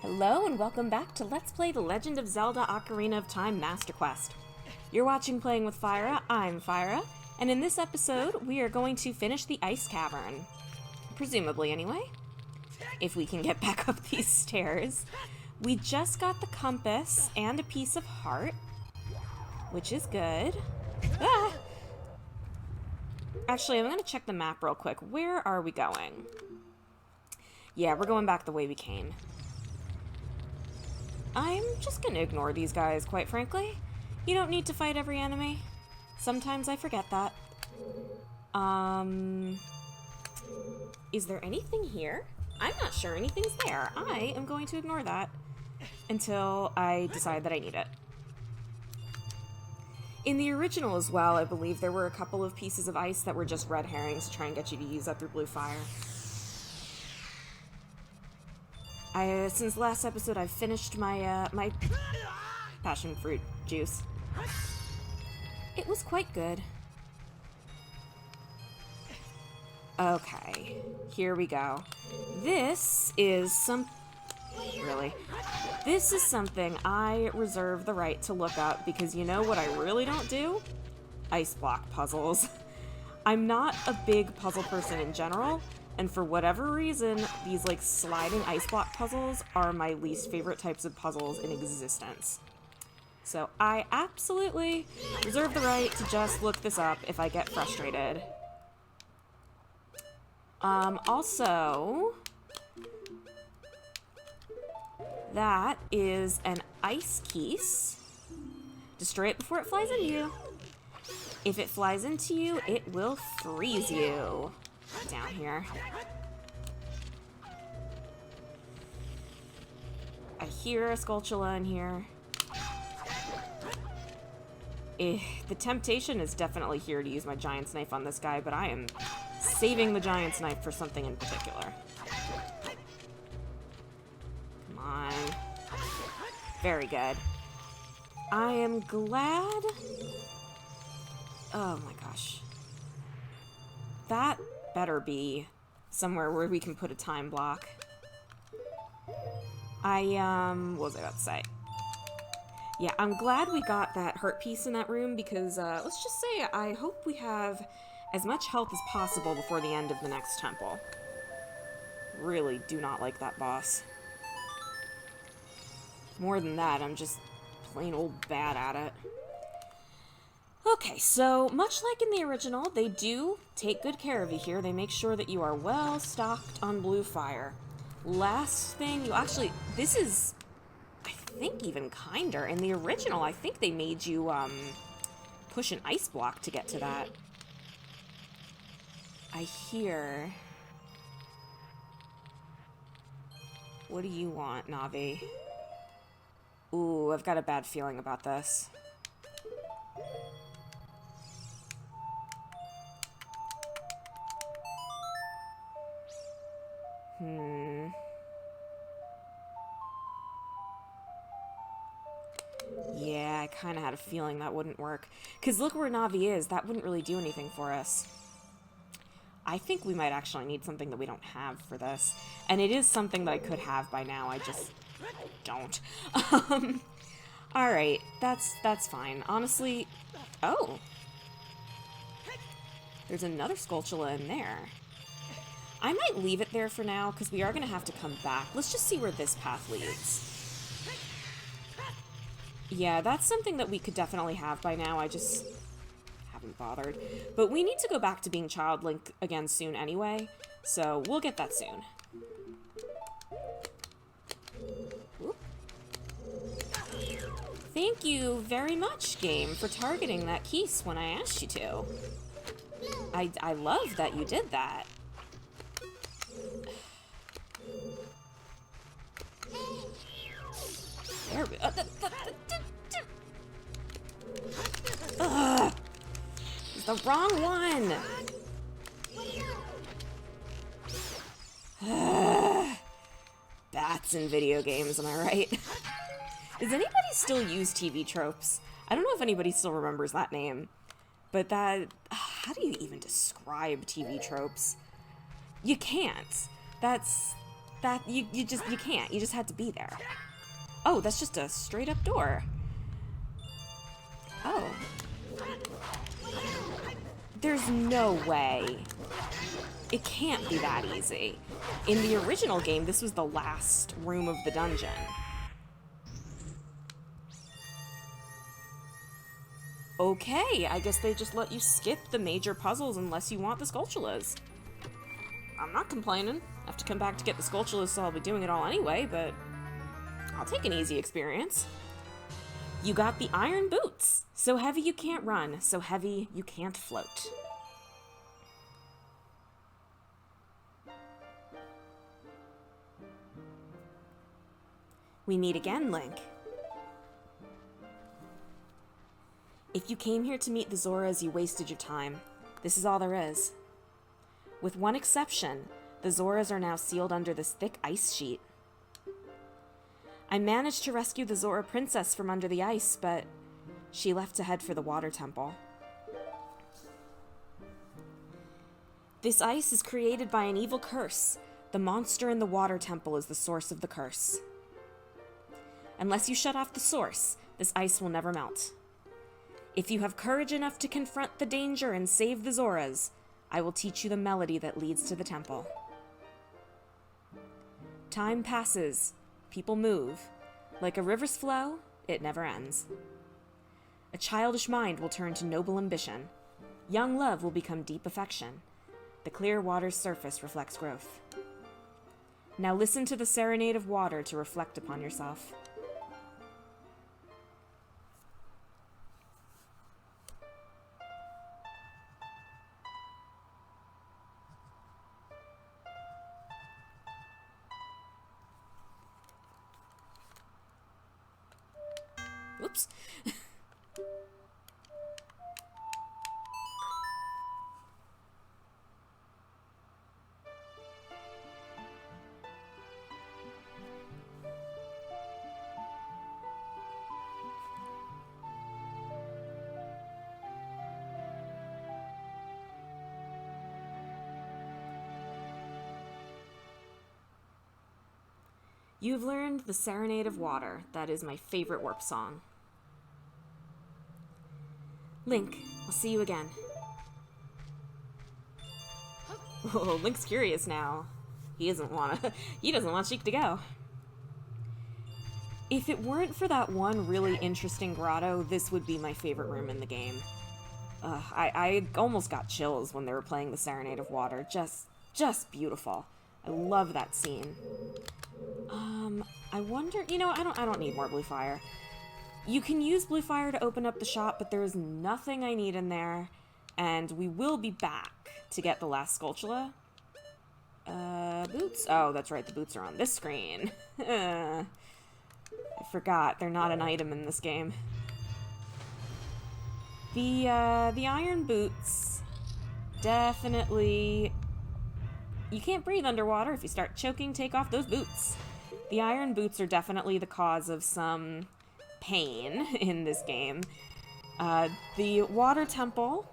Hello and welcome back to Let's Play The Legend of Zelda Ocarina of Time Master Quest. You're watching Playing with Fyra, I'm Fyra, and in this episode we are going to finish the ice cavern. Presumably anyway. If we can get back up these stairs. We just got the compass and a piece of heart, which is good. Ah! Actually, I'm going to check the map real quick. Where are we going? Yeah, we're going back the way we came. I'm just gonna ignore these guys, quite frankly. You don't need to fight every enemy. Sometimes I forget that. Is there anything here? I'm not sure anything's there. I am going to ignore that until I decide that I need it. In the original as well, I believe there were a couple of pieces of ice that were just red herrings to try and get you to use up your blue fire. Since the last episode, I've finished my, my passion fruit juice. It was quite good. Okay, here we go. This is This is something I reserve the right to look up because you know what I really don't do? Ice block puzzles. I'm not a big puzzle person in general, and for whatever reason, these like sliding ice block puzzles are my least favorite types of puzzles in existence. So I absolutely reserve the right to just look this up if I get frustrated. Also, that is an ice piece. Destroy it before it flies into you. If it flies into you, it will freeze you. Down here. I hear a Skulltula in here. The temptation is definitely here to use my Giant's Knife on this guy, but I am saving the Giant's Knife for something in particular. Come on. Very good. I am glad... Oh my gosh. That better be somewhere where we can put a time block. What was I about to say? Yeah, I'm glad we got that heart piece in that room because, let's just say I hope we have as much health as possible before the end of the next temple. Really do not like that boss. More than that, I'm just plain old bad at it. Okay, so much like in the original, they do take good care of you here. They make sure that you are well stocked on blue fire. Last thing, this is, I think, even kinder. In the original, I think they made you, push an ice block to get to that. I hear... What do you want, Navi? Ooh, I've got a bad feeling about this. Yeah, I kind of had a feeling that wouldn't work. Because look where Navi is. That wouldn't really do anything for us. I think we might actually need something that we don't have for this. And it is something that I could have by now. I just don't. Alright, that's fine. Honestly... Oh! There's another Skulltula in there. I might leave it there for now, because we are going to have to come back. Let's just see where this path leads. Yeah, that's something that we could definitely have by now. I just haven't bothered. But we need to go back to being Child Link again soon anyway, so we'll get that soon. Whoop. Thank you very much, game, for targeting that Keese when I asked you to. I love that you did that. There we go. Ugh! It's the wrong one! Bats in video games, am I right? Does anybody still use TV tropes? I don't know if anybody still remembers that name. But that... How do you even describe TV tropes? You can't. That's... That, you can't. You just had to be there. Oh, that's just a straight up door. Oh. There's no way. It can't be that easy. In the original game, this was the last room of the dungeon. Okay, I guess they just let you skip the major puzzles unless you want the Skulltulas. I'm not complaining. I have to come back to get the Skulltulas, so I'll be doing it all anyway, but I'll take an easy experience. You got the iron boots. So heavy you can't run, so heavy you can't float. We meet again, Link. If you came here to meet the Zoras, you wasted your time. This is all there is. With one exception, the Zoras are now sealed under this thick ice sheet. I managed to rescue the Zora princess from under the ice, but she left to head for the water temple. This ice is created by an evil curse. The monster in the water temple is the source of the curse. Unless you shut off the source, this ice will never melt. If you have courage enough to confront the danger and save the Zoras, I will teach you the melody that leads to the temple. Time passes. People move. Like a river's flow, it never ends. A childish mind will turn to noble ambition. Young love will become deep affection. The clear water's surface reflects growth. Now listen to the serenade of water to reflect upon yourself. Whoops. You've learned the Serenade of Water. That is my favorite warp song. Link, I'll see you again. Whoa, Link's curious now. He doesn't want Sheik to go. If it weren't for that one really interesting grotto, this would be my favorite room in the game. I almost got chills when they were playing the Serenade of Water. Just beautiful. I love that scene. I wonder, I don't need more blue fire. You can use blue fire to open up the shop, but there is nothing I need in there, and we will be back to get the last Skulltula. Boots? Oh, that's right, the boots are on this screen. I forgot, they're not an item in this game. The iron boots, definitely... You can't breathe underwater. If you start choking, take off those boots. The iron boots are definitely the cause of some pain in this game. The water temple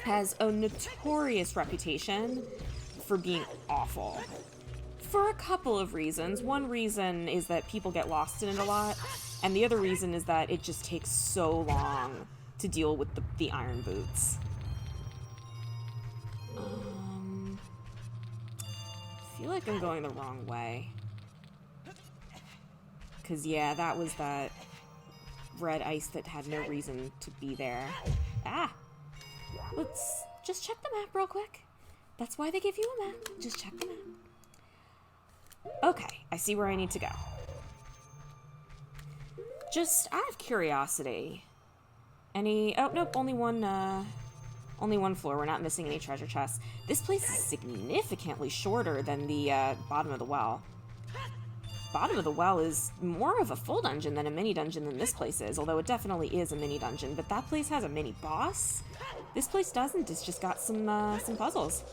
has a notorious reputation for being awful. For a couple of reasons. One reason is that people get lost in it a lot, and the other reason is that it just takes so long to deal with the iron boots. I feel like I'm going the wrong way. Because, yeah, that was that red ice that had no reason to be there. Ah! Let's just check the map real quick. That's why they give you a map. Just check the map. Okay, I see where I need to go. Just out of curiosity, oh, nope, only one floor. We're not missing any treasure chests. This place is significantly shorter than the bottom of the well. Bottom of the well is more of a full dungeon than a mini dungeon than this place is, although it definitely is a mini dungeon, but that place has a mini boss. This place doesn't. It's just got some puzzles.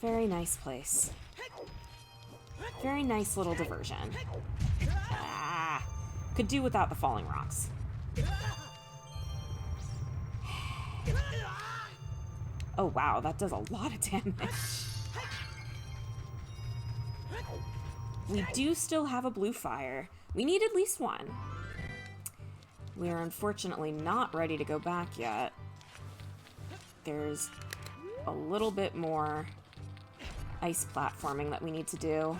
Very nice place. Very nice little diversion. Ah, could do without the falling rocks. Oh wow, that does a lot of damage. we do still have a blue fire. We need at least one. We are unfortunately not ready to go back yet. There's a little bit more ice platforming that we need to do.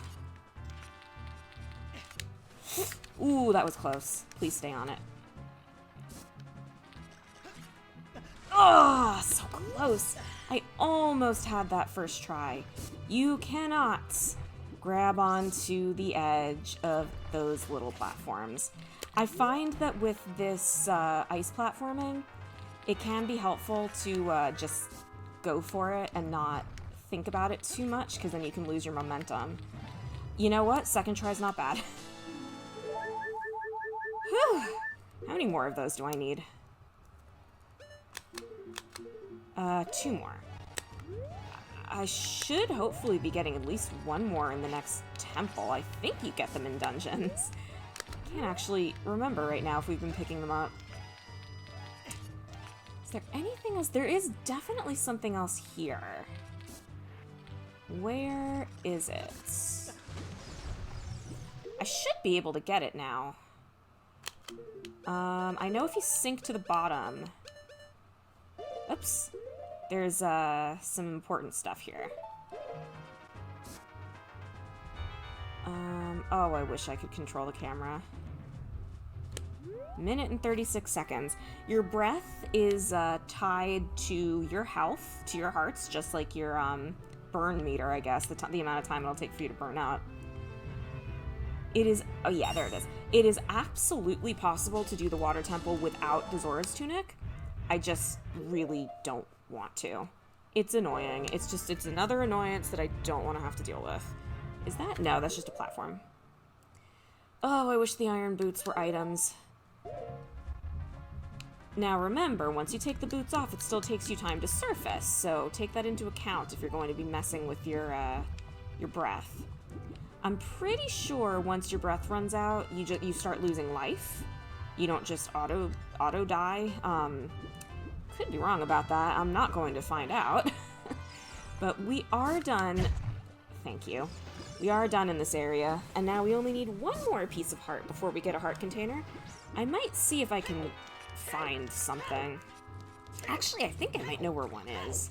Ooh, that was close. Please stay on it. Oh, so close. I almost had that first try. You cannot grab onto the edge of those little platforms. I find that with this ice platforming, it can be helpful to just go for it and not think about it too much, because then you can lose your momentum. You know what? Second try's not bad. Whew. How many more of those do I need? 2 more. I should hopefully be getting at least 1 more in the next temple. I think you get them in dungeons. I can't actually remember right now if we've been picking them up. Is there anything else? There is definitely something else here. Where is it? I should be able to get it now. I know if you sink to the bottom... Oops. There's some important stuff here. Oh, I wish I could control the camera. Minute and 36 seconds. Your breath is tied to your health, to your hearts, just like your burn meter, I guess, the amount of time it'll take for you to burn out. It is... Oh, yeah, there it is. It is absolutely possible to do the water temple without the Zora's Tunic. I just really don't want to. It's annoying. It's another annoyance that I don't want to have to deal with. Is that? No, that's just a platform. Oh, I wish the iron boots were items. Now remember, once you take the boots off, it still takes you time to surface, so take that into account if you're going to be messing with your breath. I'm pretty sure once your breath runs out, you start losing life. You don't just auto die. Could be wrong about that. I'm not going to find out. But we are done. Thank you. We are done in this area, and now we only need 1 more piece of heart before we get a heart container. I might see if I can find something. Actually, I think I might know where one is.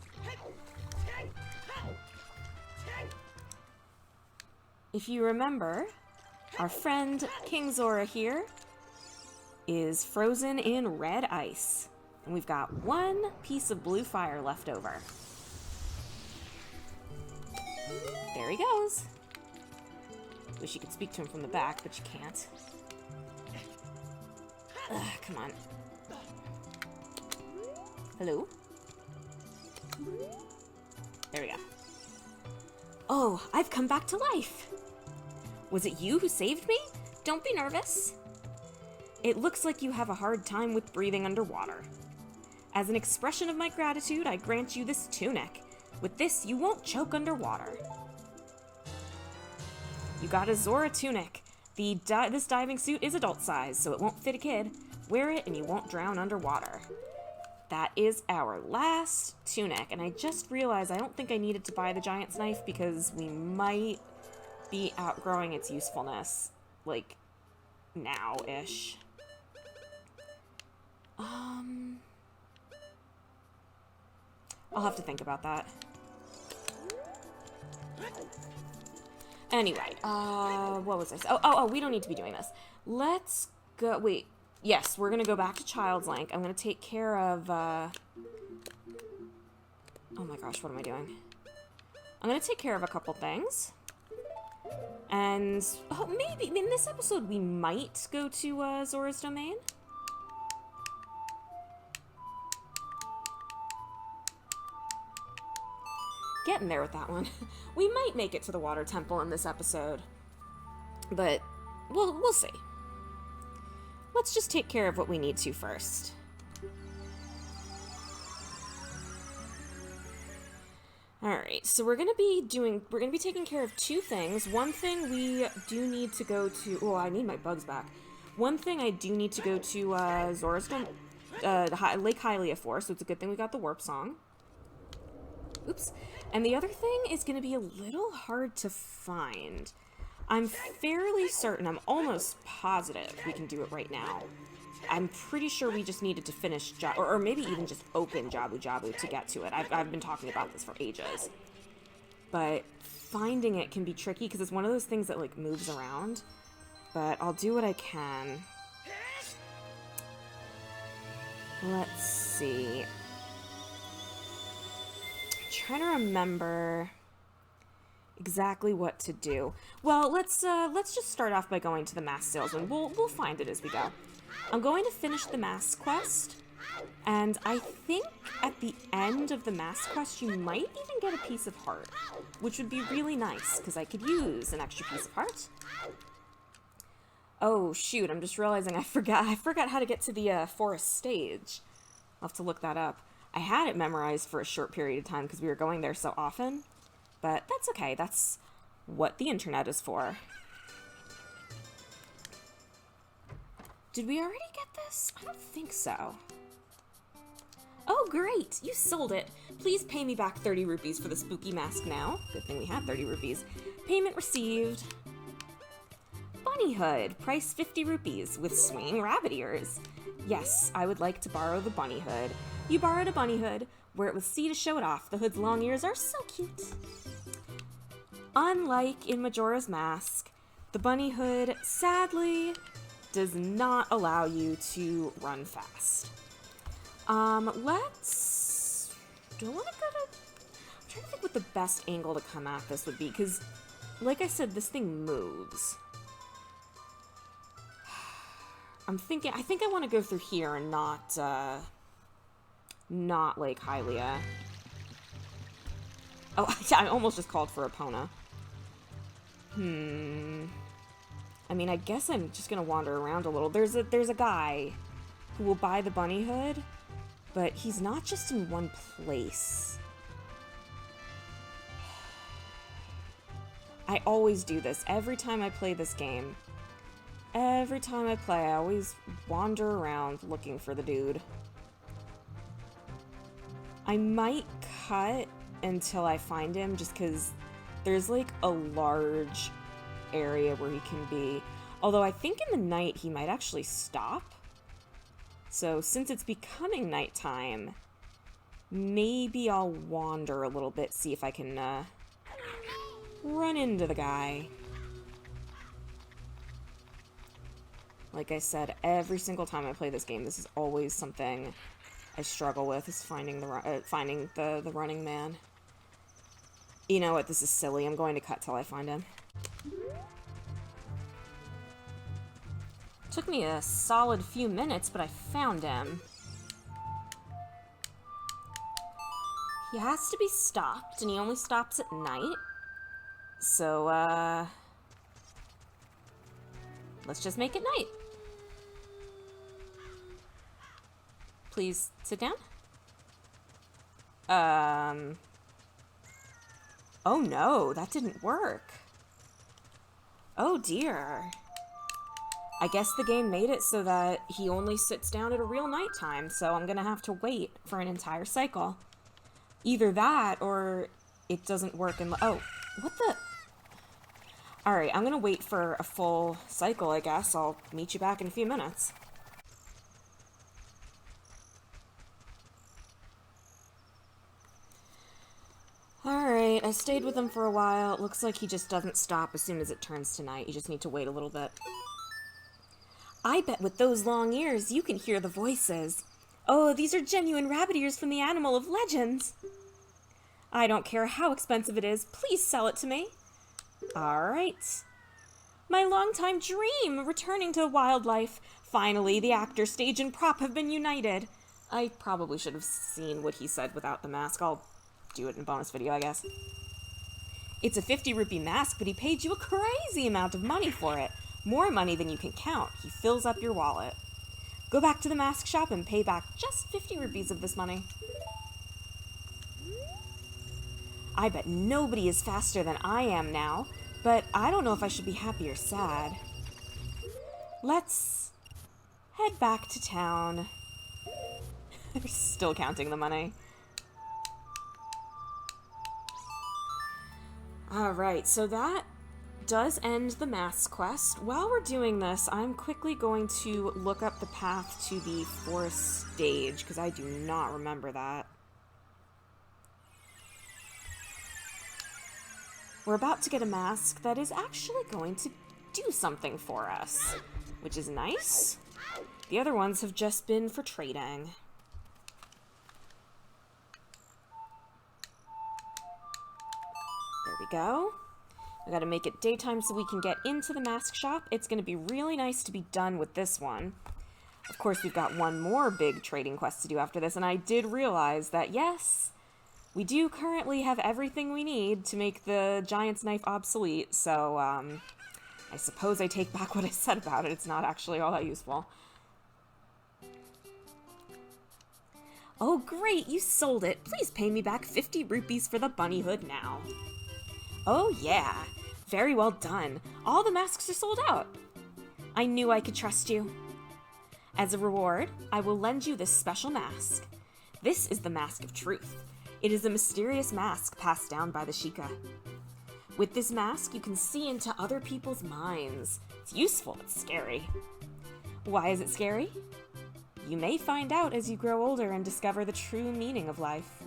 If you remember, our friend King Zora here is frozen in red ice. And we've got 1 piece of blue fire left over. There he goes. Wish you could speak to him from the back, but you can't. Ugh, come on. Hello? There we go. Oh, I've come back to life. Was it you who saved me? Don't be nervous. It looks like you have a hard time with breathing underwater. As an expression of my gratitude, I grant you this tunic. With this, you won't choke underwater. You got a Zora tunic. This diving suit is adult size, so it won't fit a kid. Wear it and you won't drown underwater. That is our last tunic, and I just realized I don't think I needed to buy the giant's knife because we might be outgrowing its usefulness, like, now-ish. I'll have to think about that. Anyway, what was I saying? Oh, we don't need to be doing this. Let's go, wait. Yes, we're gonna go back to Child's Link. I'm gonna take care of, oh my gosh, what am I doing? I'm gonna take care of a couple things. And, oh, maybe, in this episode we might go to, Zora's Domain. Getting there with that one. We might make it to the water temple in this episode. But, we'll see. Let's just take care of what we need to first. Alright, so we're gonna be taking care of 2 things. One thing we do need to go to... Oh, I need my bugs back. One thing I do need to go to, Zora's Lake Hylia for, so it's a good thing we got the warp song. Oops. And the other thing is going to be a little hard to find. I'm fairly certain, I'm almost positive we can do it right now. I'm pretty sure we just needed to finish, or maybe even just open Jabu Jabu to get to it. I've been talking about this for ages. But finding it can be tricky because it's one of those things that, like, moves around. But I'll do what I can. Let's see. I'm trying to remember exactly what to do. Well, let's just start off by going to the mask salesman. We'll find it as we go. I'm going to finish the mask quest, and I think at the end of the mask quest you might even get a piece of heart, which would be really nice because I could use an extra piece of heart. Oh shoot, I'm just realizing I forgot how to get to the forest stage. I'll have to look that up. I had it memorized for a short period of time because we were going there so often, but that's okay. That's what the internet is for. Did we already get this? I don't think so. Oh, great! You sold it. Please pay me back 30 rupees for the spooky mask now. Good thing we had 30 rupees. Payment received. Bunny hood. Price 50 rupees with swinging rabbit ears. Yes, I would like to borrow the bunny hood. You borrowed a bunny hood. Wear it with C to show it off. The hood's long ears are so cute. Unlike in Majora's Mask, the bunny hood, sadly, does not allow you to run fast. Do I want to go to... I'm trying to think what the best angle to come at this would be, because, like I said, this thing moves. I think I want to go through here and not Lake Hylia. Oh, I almost just called for Epona. I mean, I guess I'm just gonna wander around a little. There's a guy who will buy the bunny hood, but he's not just in one place. I always do this every time I play this game. Every time I play, I always wander around looking for the dude. I might cut until I find him just because there's like a large area where he can be. Although I think in the night he might actually stop. So since it's becoming nighttime, maybe I'll wander a little bit, see if I can run into the guy. Like I said, every single time I play this game, this is always something I struggle with, is finding the running man. You know what, this is silly. I'm going to cut till I find him. Took me a solid few minutes, but I found him. He has to be stopped, and he only stops at night. So, let's just make it night. Please sit down. Oh no, that didn't work. Oh dear. I guess the game made it so that he only sits down at a real nighttime, so I'm gonna have to wait for an entire cycle. Either that, or it doesn't work in... Oh, what the... Alright, I'm gonna wait for a full cycle, I guess. I'll meet you back in a few minutes. Alright, I stayed with him for a while. It looks like he just doesn't stop as soon as it turns to night. You just need to wait a little bit. I bet with those long ears, you can hear the voices. Oh, these are genuine rabbit ears from the animal of legends. I don't care how expensive it is. Please sell it to me. Alright. My longtime dream, returning to wildlife. Finally, the actor, stage, and prop have been united. I probably should have seen what he said without the mask. I'll do it in a bonus video, I guess. It's a 50 rupee mask, but he paid you a crazy amount of money for it. More money than you can count. He fills up your wallet. Go back to the mask shop and pay back just 50 rupees of this money. I bet nobody is faster than I am now, but I don't know if I should be happy or sad. Let's head back to town. They're still counting the money. Alright, so that does end the mask quest. While we're doing this, I'm quickly going to look up the path to the forest stage, because I do not remember that. We're about to get a mask that is actually going to do something for us, which is nice. The other ones have just been for trading. There we go. We gotta make it daytime so we can get into the mask shop. It's gonna be really nice to be done with this one. Of course, we've got one more big trading quest to do after this, and I did realize that, yes, we do currently have everything we need to make the giant's knife obsolete, so, I suppose I take back what I said about it. It's not actually all that useful. Oh, great, you sold it. Please pay me back 50 rupees for the bunny hood now. Oh, yeah. Very well done. All the masks are sold out. I knew I could trust you. As a reward, I will lend you this special mask. This is the Mask of Truth. It is a mysterious mask passed down by the Sheikah. With this mask, you can see into other people's minds. It's useful, but scary. Why is it scary? You may find out as you grow older and discover the true meaning of life.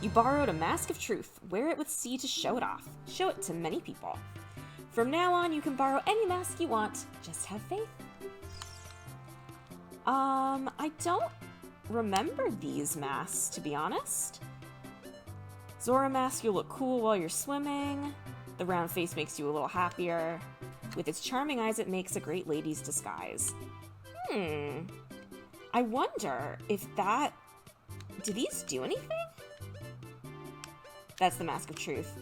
You borrowed a Mask of Truth. Wear it with C to show it off. Show it to many people. From now on, you can borrow any mask you want. Just have faith. I don't remember these masks, to be honest. Zora mask, you look cool while you're swimming. The round face makes you a little happier. With its charming eyes, it makes a great lady's disguise. I wonder if that... Do these do anything? That's the Mask of Truth.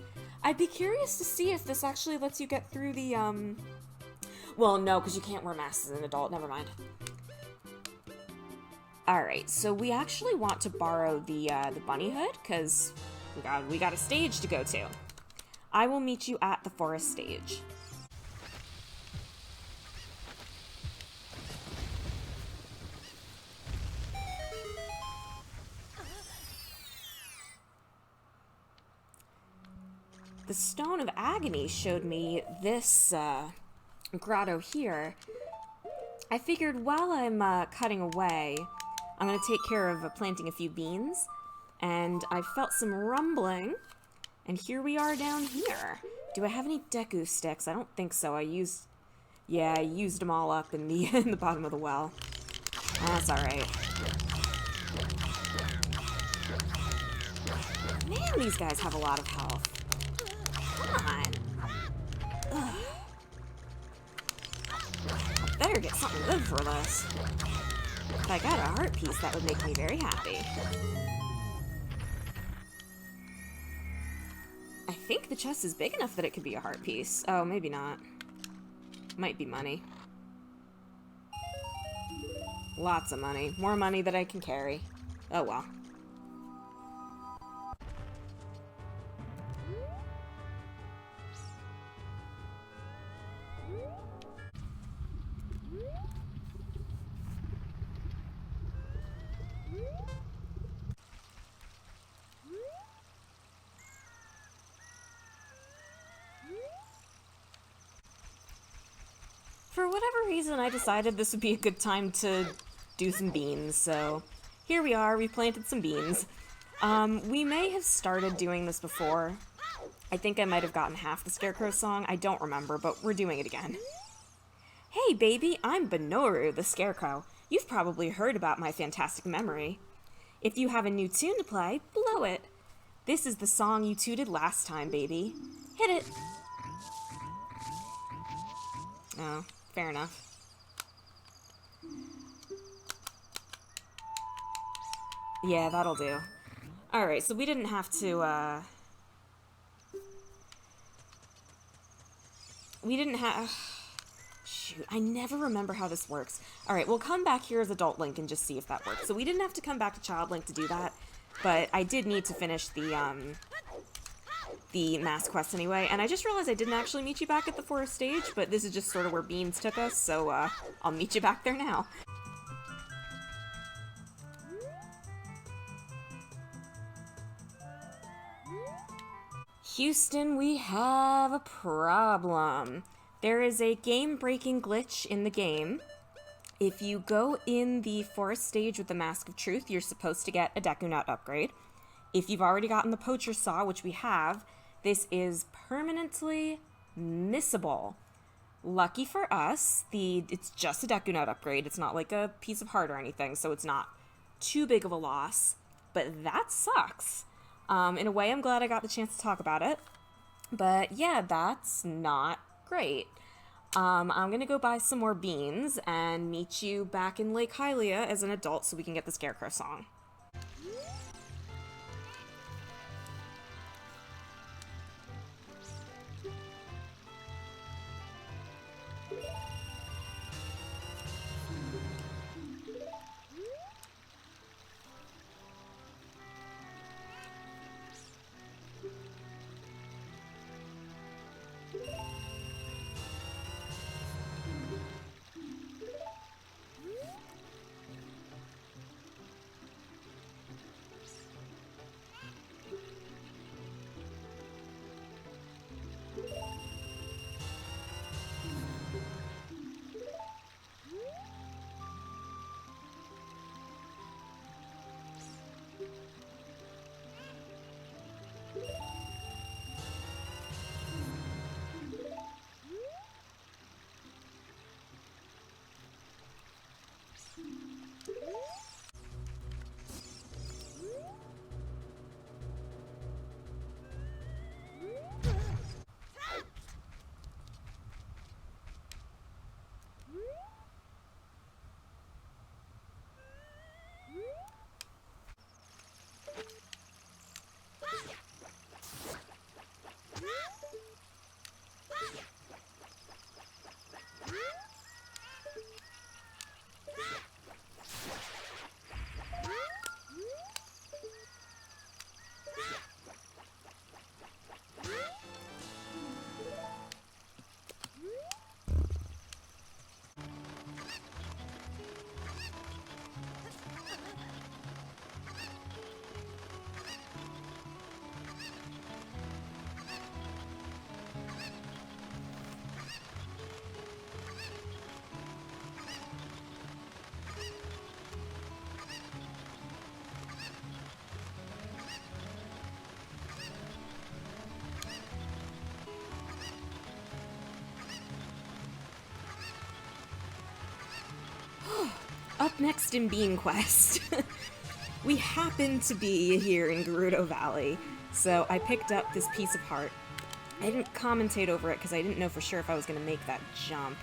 I'd be curious to see if this actually lets you get through the, Well, no, because you can't wear masks as an adult. Never mind. Alright, so we actually want to borrow the bunny hood, because we got a stage to go to. I will meet you at the forest stage. The Stone of Agony showed me this grotto here. I figured while I'm cutting away, I'm going to take care of planting a few beans, and I felt some rumbling, and here we are down here. Do I have any Deku sticks? I don't think so. I used them all up in the in the bottom of the well. That's alright. Man, these guys have a lot of health. Come on. Ugh. I better get something good for this. If I got a heart piece, that would make me very happy. I think the chest is big enough that it could be a heart piece. Oh, maybe not. Might be money. Lots of money. More money than I can carry. Oh well. For whatever reason, I decided this would be a good time to do some beans, so here we are, we planted some beans. We may have started doing this before. I think I might have gotten half the Scarecrow song, I don't remember, but we're doing it again. Hey baby, I'm Benoru, the Scarecrow. You've probably heard about my fantastic memory. If you have a new tune to play, blow it. This is the song you tooted last time, baby. Hit it. Oh, fair enough. Yeah, that'll do. Alright, so we didn't have to, we didn't have... Shoot, I never remember how this works. Alright, we'll come back here as Adult Link and just see if that works. So we didn't have to come back to Child Link to do that, but I did need to finish the mask quest anyway, and I just realized I didn't actually meet you back at the forest stage, but this is just sort of where Beans took us, so, I'll meet you back there now. Houston, we have a problem. There is a game-breaking glitch in the game. If you go in the forest stage with the Mask of Truth, you're supposed to get a Deku Nut upgrade. If you've already gotten the Poacher Saw, which we have, this is permanently missable. Lucky for us, it's just a Deku Nut upgrade. It's not like a piece of heart or anything, so it's not too big of a loss. But that sucks. In a way, I'm glad I got the chance to talk about it. But yeah, that's not great. I'm gonna go buy some more beans and meet you back in Lake Hylia as an adult so we can get the Scarecrow song. Up next in Bean Quest, we happen to be here in Gerudo Valley, so I picked up this piece of heart. I didn't commentate over it because I didn't know for sure if I was going to make that jump.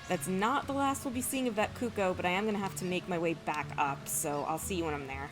That's not the last we'll be seeing of that Kuko, but I am going to have to make my way back up, so I'll see you when I'm there.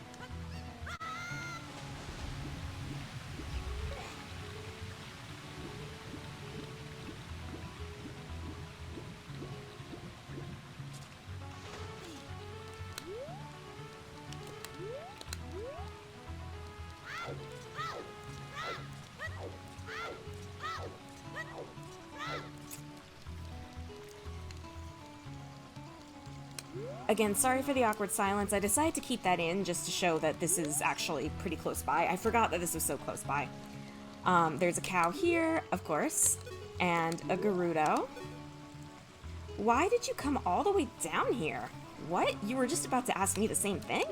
Again, sorry for the awkward silence. I decided to keep that in just to show that this is actually pretty close by. I forgot that this was so close by. There's a cow here, of course, and a Gerudo. Why did you come all the way down here? What? You were just about to ask me the same thing?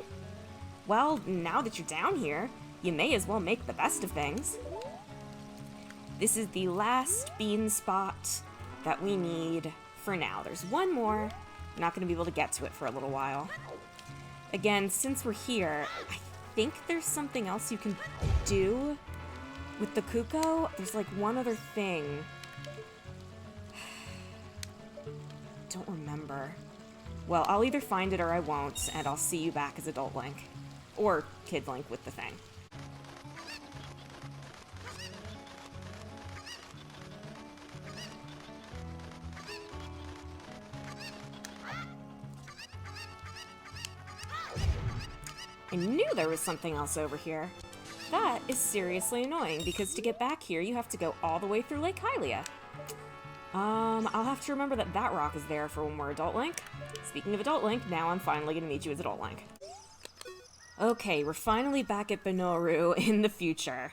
Well, now that you're down here, you may as well make the best of things. This is the last bean spot that we need for now. There's one more. I'm not going to be able to get to it for a little while. Again, since we're here, I think there's something else you can do with the Kuko. There's like one other thing. Don't remember. Well, I'll either find it or I won't, and I'll see you back as Adult Link. Or Kid Link with the thing. I knew there was something else over here. That is seriously annoying, because to get back here, you have to go all the way through Lake Hylia. I'll have to remember that that rock is there for when we're Adult Link. Speaking of Adult Link, now I'm finally gonna meet you as Adult Link. Okay, we're finally back at Benoru in the future.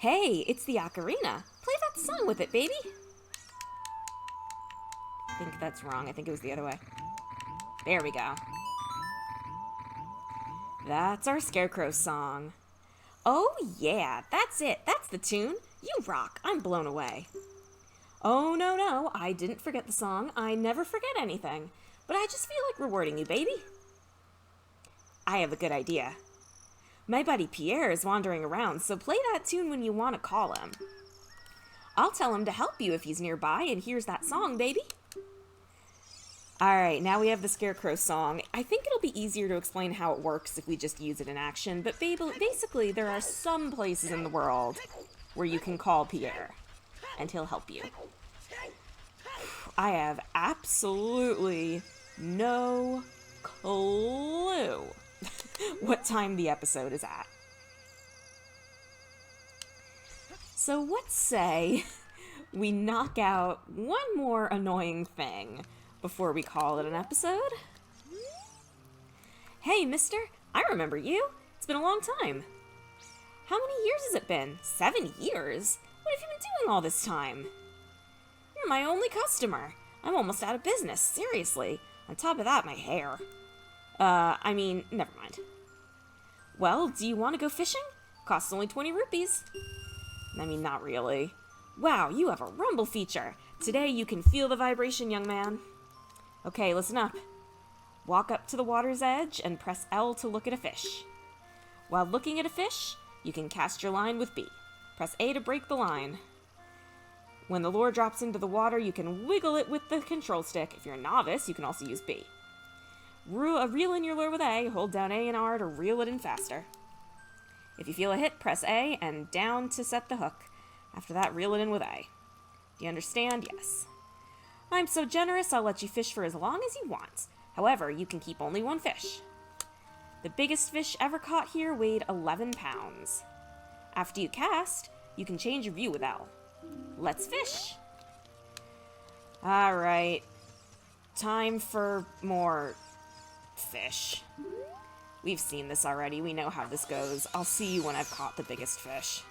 Hey, it's the Ocarina. Play that song with it, baby. I think that's wrong. I think it was the other way. There we go. That's our Scarecrow song. Oh yeah, that's it. That's the tune. You rock. I'm blown away. Oh no, I didn't forget the song. I never forget anything. But I just feel like rewarding you, baby. I have a good idea. My buddy Pierre is wandering around, so play that tune when you want to call him. I'll tell him to help you if he's nearby and hears that song, baby. Alright, now we have the Scarecrow song. I think it'll be easier to explain how it works if we just use it in action, but basically there are some places in the world where you can call Pierre, and he'll help you. I have absolutely no clue what time the episode is at. So let's say we knock out one more annoying thing before we call it an episode. Hey, mister, I remember you. It's been a long time. How many years has it been? 7 years? What have you been doing all this time? You're my only customer. I'm almost out of business, seriously. On top of that, my hair. Never mind. Well, do you want to go fishing? Costs only 20 rupees. Not really. Wow, you have a rumble feature. Today you can feel the vibration, young man. Okay, listen up. Walk up to the water's edge and press L to look at a fish. While looking at a fish, you can cast your line with B. Press A to break the line. When the lure drops into the water, you can wiggle it with the control stick. If you're a novice, you can also use B. Reel in your lure with A, hold down A and R to reel it in faster. If you feel a hit, press A and down to set the hook. After that, reel it in with A. Do you understand? Yes. I'm so generous, I'll let you fish for as long as you want. However, you can keep only one fish. The biggest fish ever caught here weighed 11 pounds. After you cast, you can change your view with L. Let's fish. Alright. Time for more fish. We've seen this already. We know how this goes. I'll see you when I've caught the biggest fish.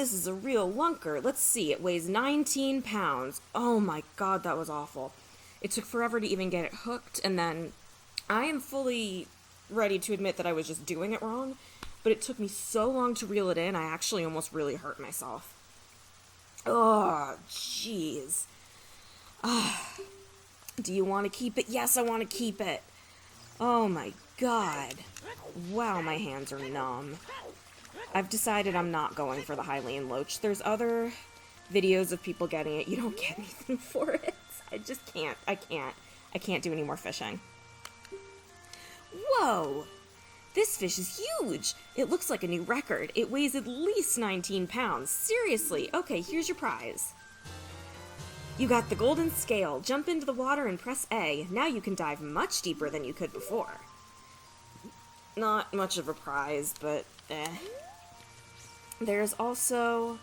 this is a real lunker. Let's see, it weighs 19 pounds. Oh my god, that was awful. It took forever to even get it hooked, and then I am fully ready to admit that I was just doing it wrong, but it took me so long to reel it in, I actually almost really hurt myself. Oh, jeez. Do you want to keep it? Yes, I want to keep it. Oh my god. Wow, my hands are numb. I've decided I'm not going for the Hylian Loach. There's other videos of people getting it. You don't get anything for it. I just can't. I can't do any more fishing. Whoa! This fish is huge! It looks like a new record. It weighs at least 19 pounds. Seriously. Okay, here's your prize. You got the golden scale. Jump into the water and press A. Now you can dive much deeper than you could before. Not much of a prize, but eh. There's also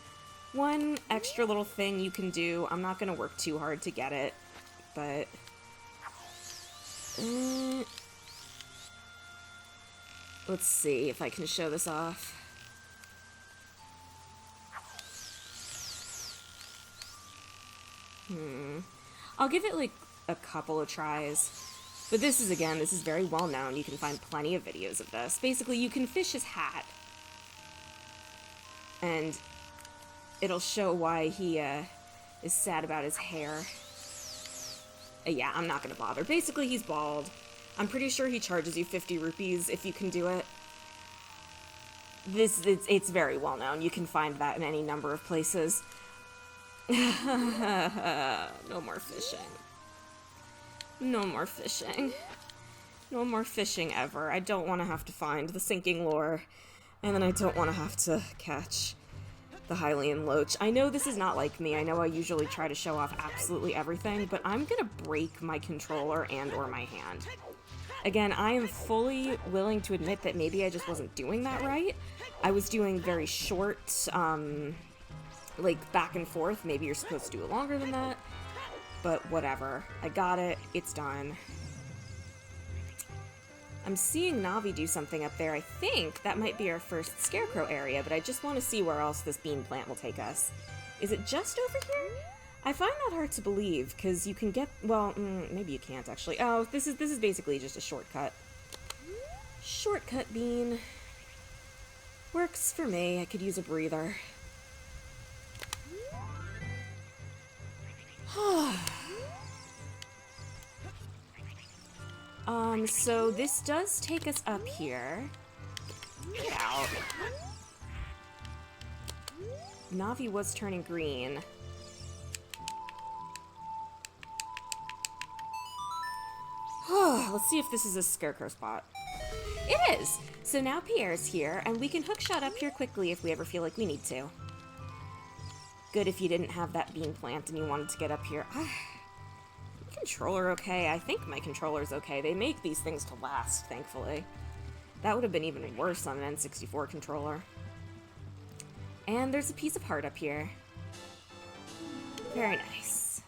one extra little thing you can do. I'm not going to work too hard to get it, but... let's see if I can show this off. I'll give it like a couple of tries. But this is very well known. You can find plenty of videos of this. Basically, you can fish his hat. And it'll show why he is sad about his hair. Yeah, I'm not gonna bother. Basically, he's bald. I'm pretty sure he charges you 50 rupees if you can do it. It's very well known. You can find that in any number of places. No more fishing. No more fishing. No more fishing ever. I don't want to have to find the sinking lure, and then I don't want to have to catch the Hylian Loach. I know this is not like me. I know I usually try to show off absolutely everything, but I'm gonna break my controller and or my hand. Again, I am fully willing to admit that maybe I just wasn't doing that right. I was doing very short, like back and forth. Maybe you're supposed to do it longer than that, but whatever. I got it. It's done. I'm seeing Navi do something up there. I think that might be our first scarecrow area, but I just want to see where else this bean plant will take us. Is it just over here? I find that hard to believe, because you can get, well, maybe you can't actually. Oh, this is basically just a shortcut. Shortcut bean. Works for me. I could use a breather. So this does take us up here. Get out. Navi was turning green. Let's see if this is a scarecrow spot. It is! So now Pierre's here, and we can hookshot up here quickly if we ever feel like we need to. Good if you didn't have that bean plant and you wanted to get up here. Controller okay? I think my controller's okay. They make these things to last, thankfully. That would have been even worse on an N64 controller. And there's a piece of heart up here. Very nice.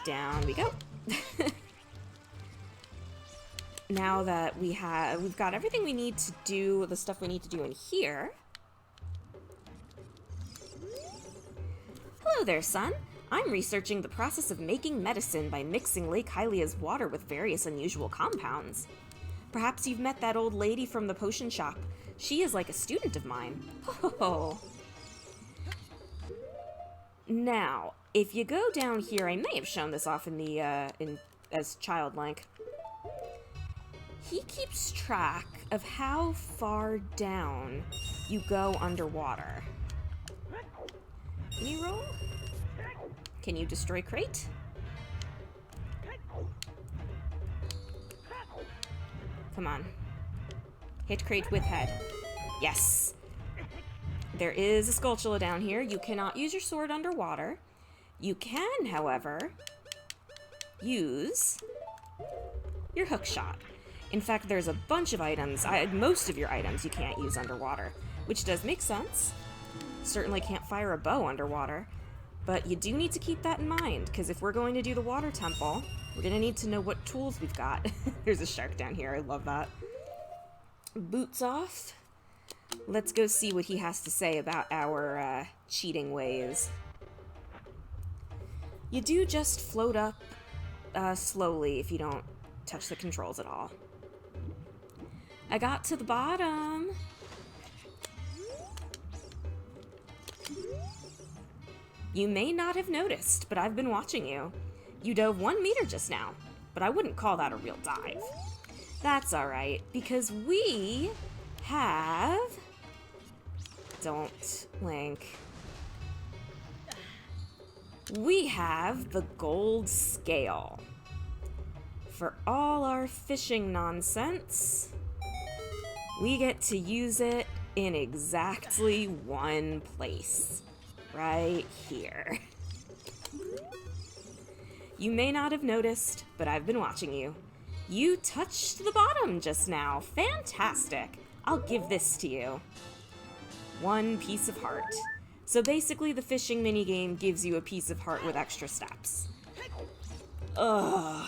Down we go. Now that we've got everything we need to do, the stuff we need to do in here. Hello there, son. I'm researching the process of making medicine by mixing Lake Hylia's water with various unusual compounds. Perhaps you've met that old lady from the potion shop. She is like a student of mine. Oh. Now, if you go down here, I may have shown this off in the as Child Link. He keeps track of how far down you go underwater. Can you roll? Can you destroy crate? Come on. Hit crate with head. Yes. There is a Skulltula down here. You cannot use your sword underwater. You can, however, use your hook shot. In fact, there's a bunch of items, most of your items you can't use underwater, which does make sense. Certainly can't fire a bow underwater. But you do need to keep that in mind, because if we're going to do the water temple, we're going to need to know what tools we've got. There's a shark down here. I love that. Boots off. Let's go see what he has to say about our cheating ways. You do just float up slowly if you don't touch the controls at all. I got to the bottom. You may not have noticed, but I've been watching you. You dove 1 meter just now, but I wouldn't call that a real dive. That's alright, because we have... Don't, Link. We have the gold scale. For all our fishing nonsense, we get to use it in exactly one place. Right here. You may not have noticed, but I've been watching you. You touched the bottom just now. Fantastic. I'll give this to you. 1 piece of heart. So basically the fishing minigame gives you a piece of heart with extra steps. Ugh.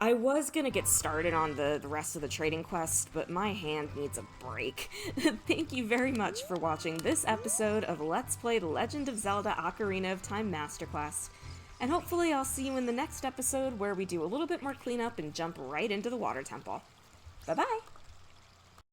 I was gonna get started on the rest of the trading quest, but my hand needs a break. Thank you very much for watching this episode of Let's Play The Legend of Zelda Ocarina of Time Masterquest. And hopefully I'll see you in the next episode where we do a little bit more cleanup and jump right into the water temple. Bye-bye!